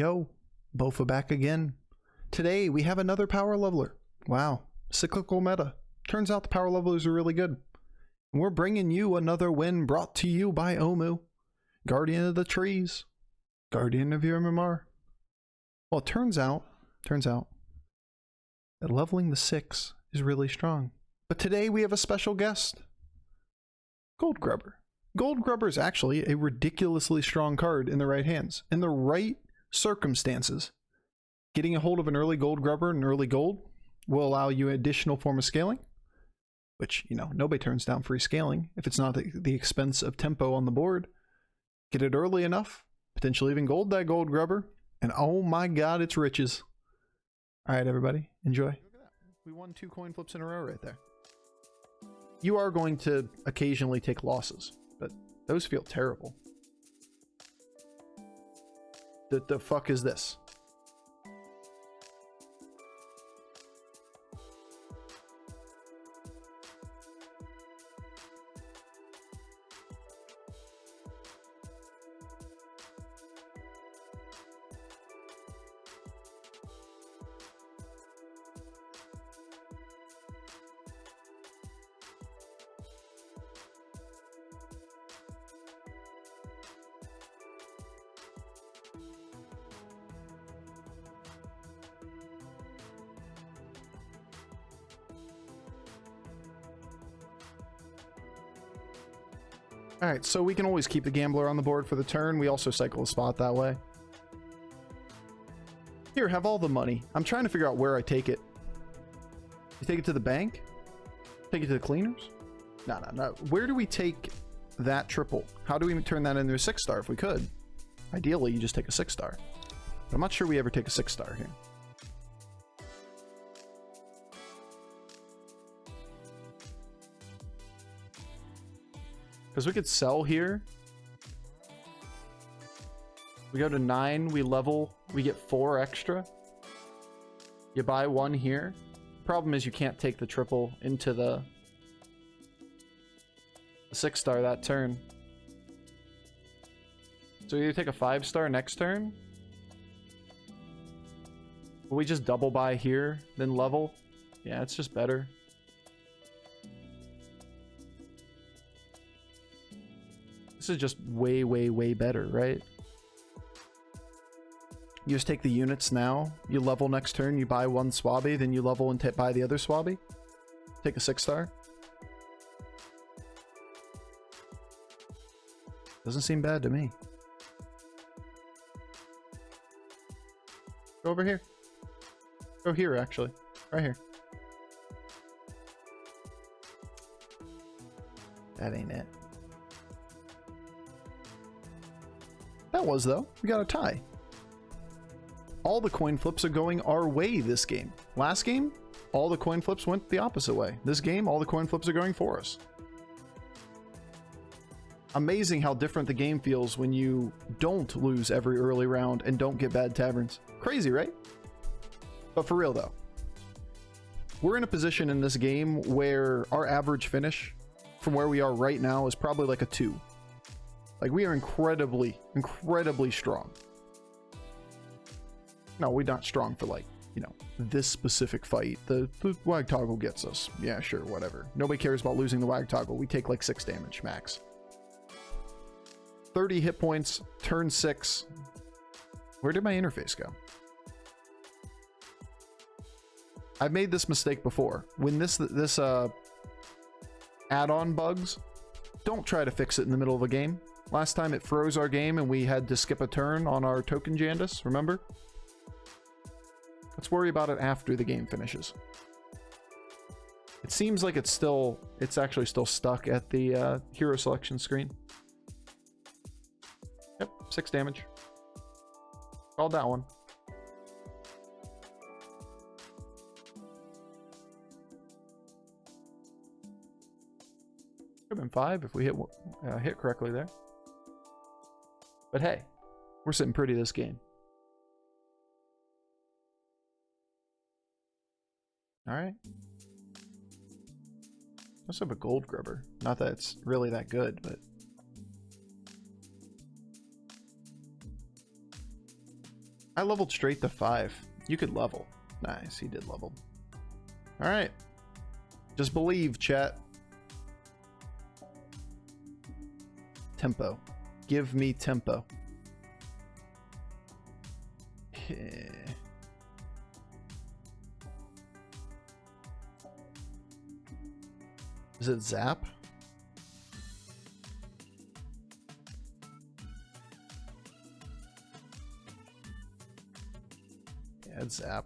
Yo, Bofur back again. Today we have another power leveler. Wow, cyclical meta. Turns out the power levelers are really good. We're bringing you another win brought to you by Omu, Guardian of the Trees, Guardian of your MMR. Well, it turns out that leveling the 6 is really strong. But today we have a special guest, Gold Grubber. Gold Grubber is actually a ridiculously strong card in the right hands. In the right circumstances, getting a hold of an early Gold Grubber and early gold will allow you an additional form of scaling, which, you know, nobody turns down free scaling if it's not at the expense of tempo on the board. Get it early enough, potentially even gold that Gold Grubber, and oh my god, it's riches. All right, everybody, enjoy. Look at that. We won 2 coin flips in a row right there. You are going to occasionally take losses, but those feel terrible. The fuck is this? Alright, so we can always keep the gambler on the board for the turn. We also cycle a spot that way. Here, have all the money. I'm trying to figure out where I take it. You take it to the bank? Take it to the cleaners? No. Where do we take that triple? How do we turn that into a 6-star if we could? Ideally, you just take a 6-star. But I'm not sure we ever take a 6-star here. Because we could sell here. We go to 9, we level, we get 4 extra. You buy 1 here. Problem is you can't take the triple into the 6-star that turn. So you either take a 5-star next turn. Will we just double buy here, then level? Yeah, it's just better. This is just way, way better, right? You just take the units now, you level next turn, you buy 1 swabby, then you level and buy the other swabby. Take a 6-star. Doesn't seem bad to me. Go over here. Go here, actually. Right here. That ain't it. That was, though. We got a tie. All the coin flips are going our way this game. Last game, all the coin flips went the opposite way. This game, all the coin flips are going for us. Amazing how different the game feels when you don't lose every early round and don't get bad taverns. Crazy, right? But for real, though. We're in a position in this game where our average finish from where we are right now is probably like a 2. Like, we are incredibly strong. No, we're not strong for, like, you know, this specific fight. The wag toggle gets us. Yeah, sure, whatever. Nobody cares about losing the wag toggle. We take like 6 damage max. 30 hit points, turn 6. Where did my interface go? I've made this mistake before. When this add-on bugs, don't try to fix it in the middle of a game. Last time it froze our game and we had to skip a turn on our token Jandis, remember? Let's worry about it after the game finishes. It seems like it's actually still stuck at the hero selection screen. Yep, 6 damage. Called that one. Could have been 5 if we hit correctly there. But hey, we're sitting pretty this game. Alright. Let's have a Gold Grubber. Not that it's really that good, but... I leveled straight to 5. You could level. Nice, he did level. Alright. Just believe, chat. Tempo. Give me tempo. Is it Zap? Yeah, it's Zap.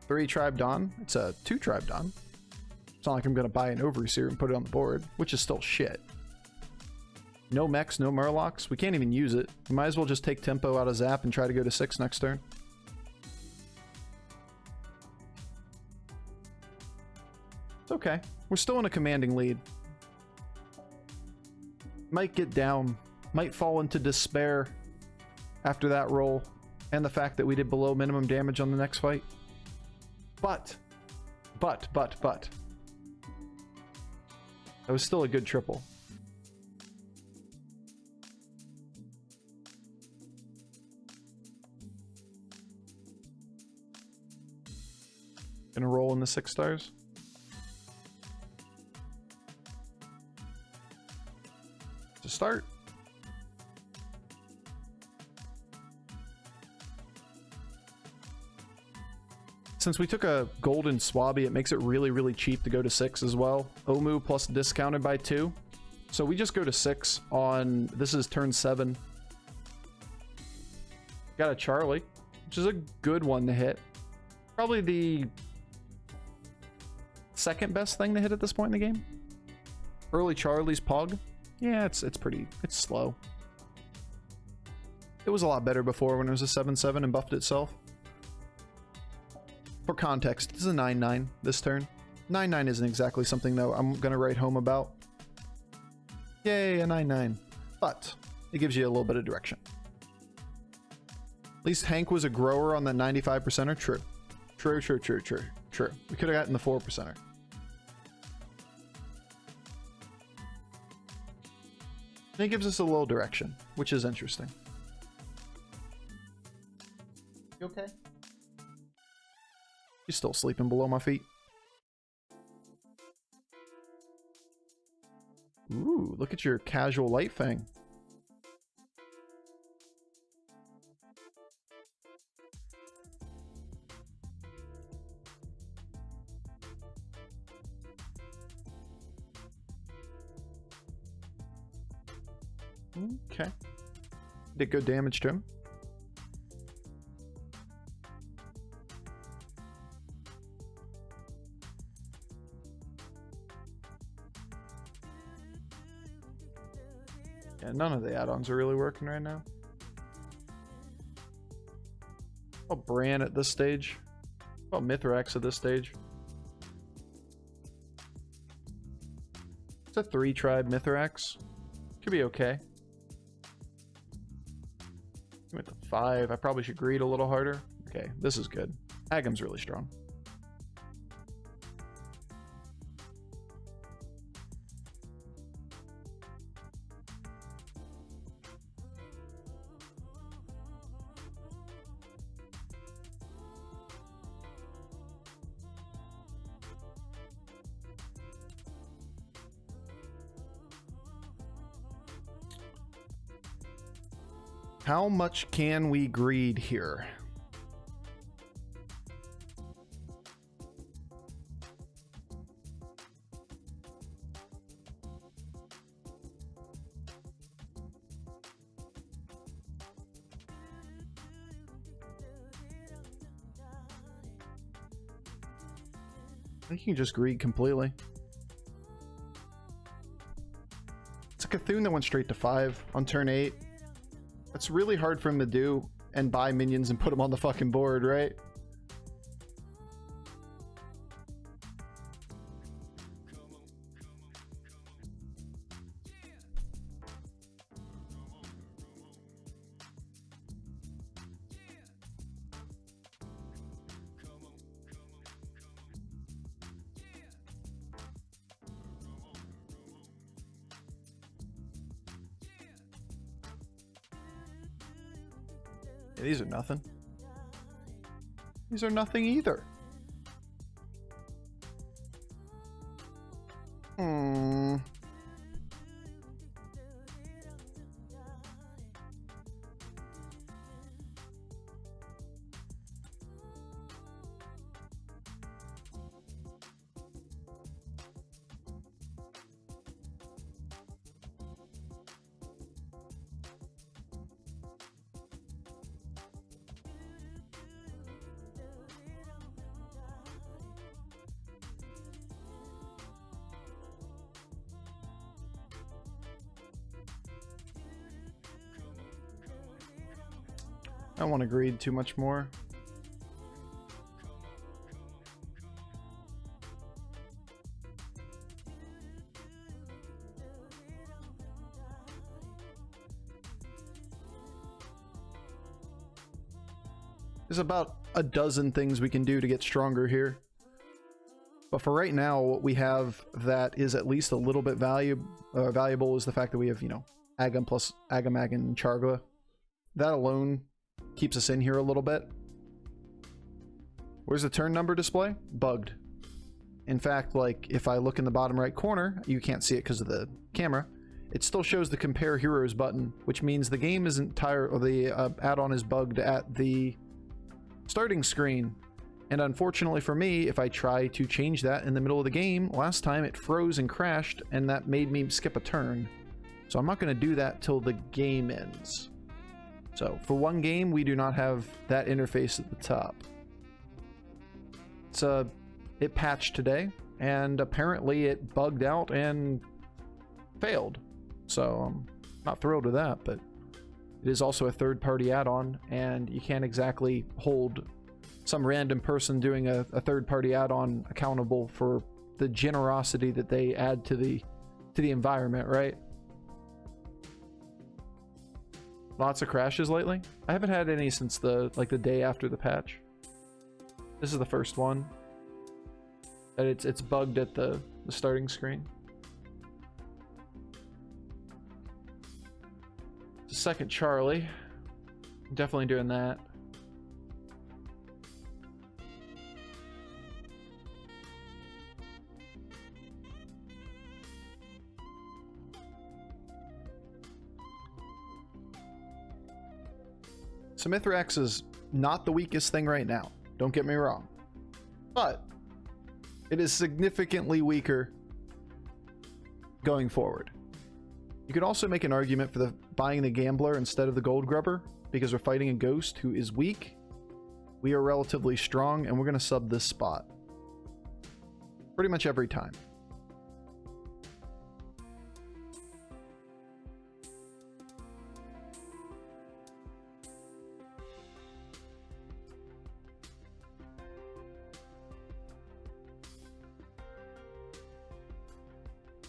Three Tribe Dawn. It's a 2 Tribe Dawn. It's not like I'm going to buy an Overseer and put it on the board, which is still shit. No mechs, no Murlocs. We can't even use it. We might as well just take tempo out of Zap and try to go to 6 next turn. It's okay. We're still in a commanding lead. Might get down. Might fall into despair after that roll. And the fact that we did below minimum damage on the next fight. But. That was still a good triple. Gonna roll in the 6 stars. To start. Since we took a golden Swabby, it makes it really, really cheap to go to 6 as well. Omu plus discounted by 2. So we just go to 6 on, this is turn 7. Got a Charlie, which is a good one to hit. Probably the second best thing to hit at this point in the game. Early Charlie's Pug. Yeah, it's slow. It was a lot better before when it was a 7/7 and buffed itself. For context, this is a 9/9 this turn. 9/9 isn't exactly something though I'm gonna write home about. Yay, a 9/9. But it gives you a little bit of direction. At least Hank was a grower on that 95%er. True. True. We could have gotten the 4%er. And it gives us a little direction, which is interesting. You okay? He's still sleeping below my feet. Ooh, look at your casual light fang. Okay. Did good damage to him. Yeah, none of the add-ons are really working right now. Oh, Bran at this stage. Oh, Mithrax at this stage. It's a 3 tribe Mithrax. Could be okay. Went to 5. I probably should greed a little harder. Okay, this is good. Agam's really strong. How much can we greed here? I think you can just greed completely. It's a Cthulhu that went straight to 5 on turn 8. It's really hard for him to do and buy minions and put them on the fucking board, right? Yeah, these are nothing. These are nothing either. I don't want to greed too much more. There's about a dozen things we can do to get stronger here. But for right now, what we have that is at least a little bit valuable is the fact that we have, you know, Agam plus Agamag and Chargla. That alone keeps us in here a little bit. Where's the turn number display? Bugged. In fact, like, if I look in the bottom right corner, you can't see it because of the camera, it still shows the compare heroes button, which means the game isn't or the add-on is bugged at the starting screen. And unfortunately for me, if I try to change that in the middle of the game, last time it froze and crashed, and that made me skip a turn. So I'm not going to do that till the game ends. So for one game, we do not have that interface at the top. It patched today, and apparently it bugged out and failed. So I'm not thrilled with that, but it is also a third-party add-on, and you can't exactly hold some random person doing a third-party add-on accountable for the generosity that they add to the environment, right? Lots of crashes lately. I haven't had any since the day after the patch. This is the first one. And it's bugged at the starting screen. The second Charlie. Definitely doing that. So Mithrax is not the weakest thing right now. Don't get me wrong. But it is significantly weaker going forward. You could also make an argument for buying the Gambler instead of the Gold Grubber, because we're fighting a ghost who is weak. We are relatively strong, and we're going to sub this spot pretty much every time.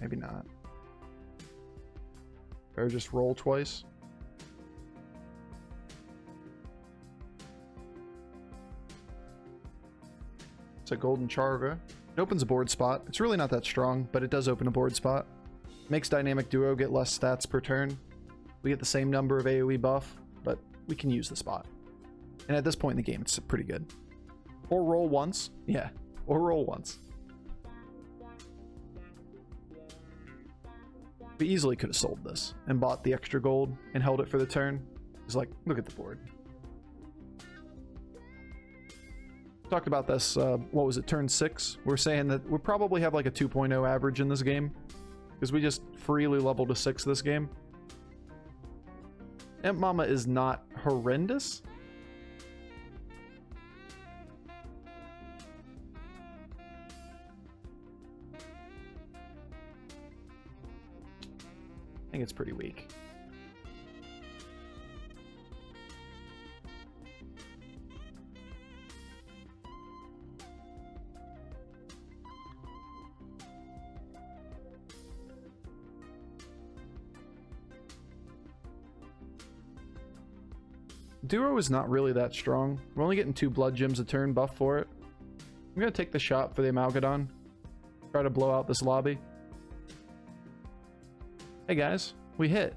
Maybe not. Or just roll twice. It's a golden Charga. It opens a board spot. It's really not that strong, but it does open a board spot. Makes Dynamic Duo get less stats per turn. We get the same number of AoE buff, but we can use the spot. And at this point in the game, it's pretty good. Or roll once. Yeah, or roll once. We easily could have sold this and bought the extra gold and held it for the turn. It's like, look at the board. Talked about this, what was it, turn 6? We're saying that we'll probably have like a 2.0 average in this game, because we just freely leveled to 6 this game. Imp Mama is not horrendous. I think it's pretty weak. Duo is not really that strong. We're only getting 2 blood gems a turn buff for it. I'm gonna take the shot for the Amalgadon. Try to blow out this lobby. Hey guys, we hit.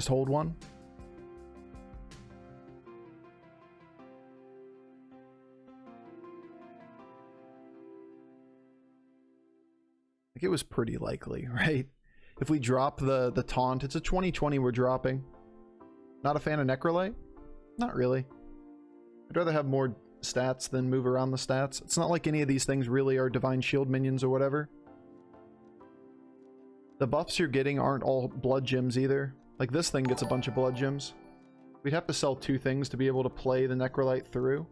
Just hold one. Like, it was pretty likely, right? If we drop the taunt, it's a 20/20 we're dropping. Not a fan of Necrolite? Not really. I'd rather have more stats than move around the stats. It's not like any of these things really are Divine Shield minions or whatever. The buffs you're getting aren't all blood gems either. Like, this thing gets a bunch of blood gems. We'd have to sell 2 things to be able to play the Necrolite through.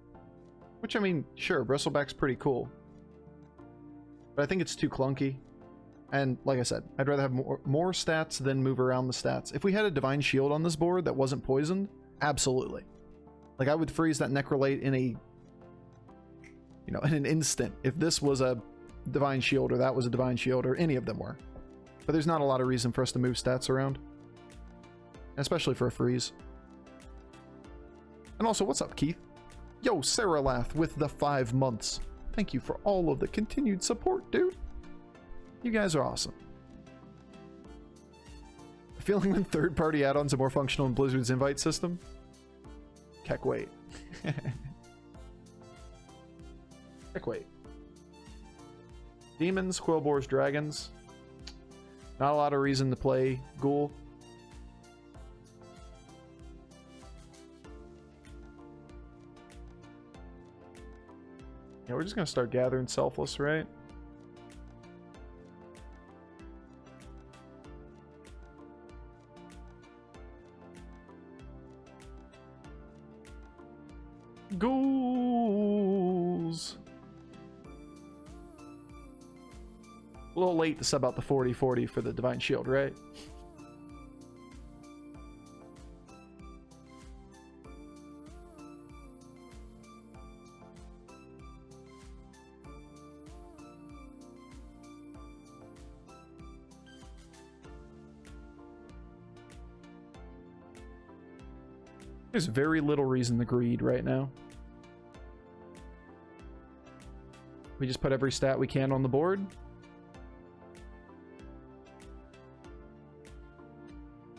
Which, I mean, sure, Bristleback's pretty cool. But I think it's too clunky. And like I said, I'd rather have more stats than move around the stats. If we had a Divine Shield on this board that wasn't poisoned, absolutely. Like, I would freeze that Necrolite in a, you know, in an instant if this was a Divine Shield or that was a Divine Shield or any of them were. But there's not a lot of reason for us to move stats around. Especially for a freeze. And also, what's up, Keith? Yo, Sarah Lath with the 5 months. Thank you for all of the continued support, dude. You guys are awesome. Feeling when third-party add-ons are more functional in Blizzard's invite system? Heck, wait. Heck, wait. Demons, Quill Boars, Dragons. Not a lot of reason to play Ghoul. Yeah, we're just gonna start gathering Selfless, right? Ghouls! A little late to sub out the 40/40 for the Divine Shield, right? There's very little reason to greed right now. We just put every stat we can on the board.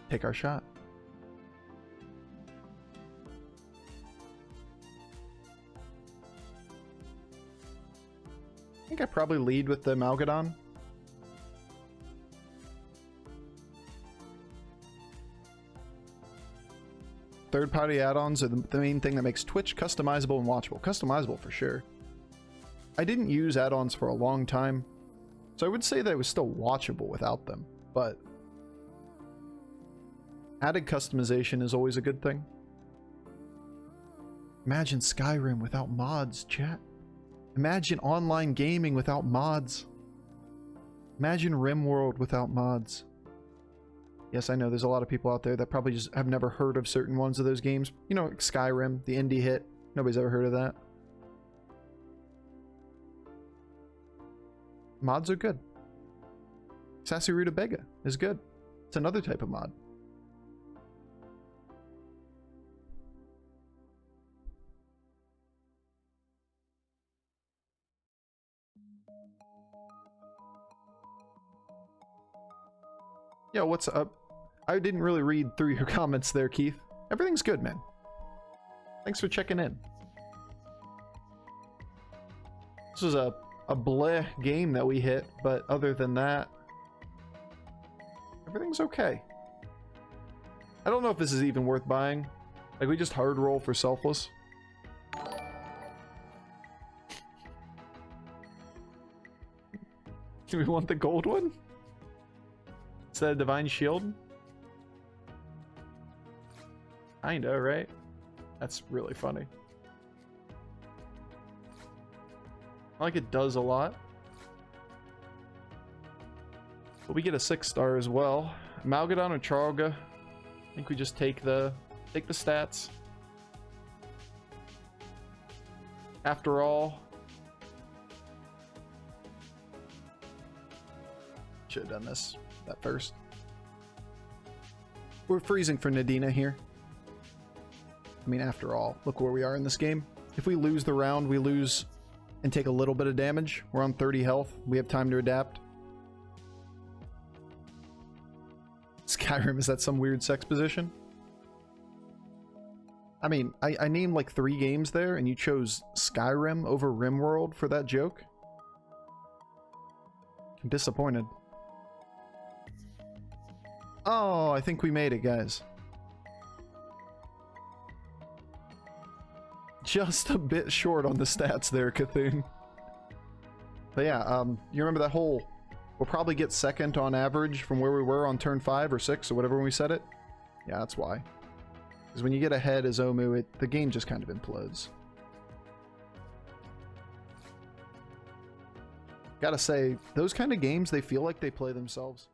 Take our shot. I think I probably lead with the Malgadon. Third-party add-ons are the main thing that makes Twitch customizable and watchable. Customizable for sure. I didn't use add-ons for a long time, so I would say that it was still watchable without them, but added customization is always a good thing. Imagine Skyrim without mods, chat. Imagine online gaming without mods. Imagine RimWorld without mods. Yes, I know there's a lot of people out there that probably just have never heard of certain ones of those games. You know, Skyrim, the indie hit. Nobody's ever heard of that. Mods are good. Sassy Rutabaga is good. It's another type of mod. Yo, what's up? I didn't really read through your comments there, Keith. Everything's good, man. Thanks for checking in. This was a bleh game that we hit, but other than that, everything's okay. I don't know if this is even worth buying. Like, we just hard roll for Selfless. Do we want the gold one? Instead of Divine Shield? Kinda, right? That's really funny. Like, it does a lot. But we get a 6-star as well. Malgadon or Charlga. I think we just take the stats. After all, should have done that first. We're freezing for Nadina here. I mean, after all, look where we are in this game. If we lose the round, we lose and take a little bit of damage. We're on 30 health. We have time to adapt. Skyrim, is that some weird sex position? I mean, I named like 3 games there, and you chose Skyrim over RimWorld for that joke? I'm disappointed. Oh, I think we made it, guys. Just a bit short on the stats there, Cthulhu. But yeah, you remember that whole... We'll probably get second on average from where we were on turn 5 or 6 or whatever when we said it? Yeah, that's why. Because when you get ahead as Omu, the game just kind of implodes. Gotta say, those kind of games, they feel like they play themselves.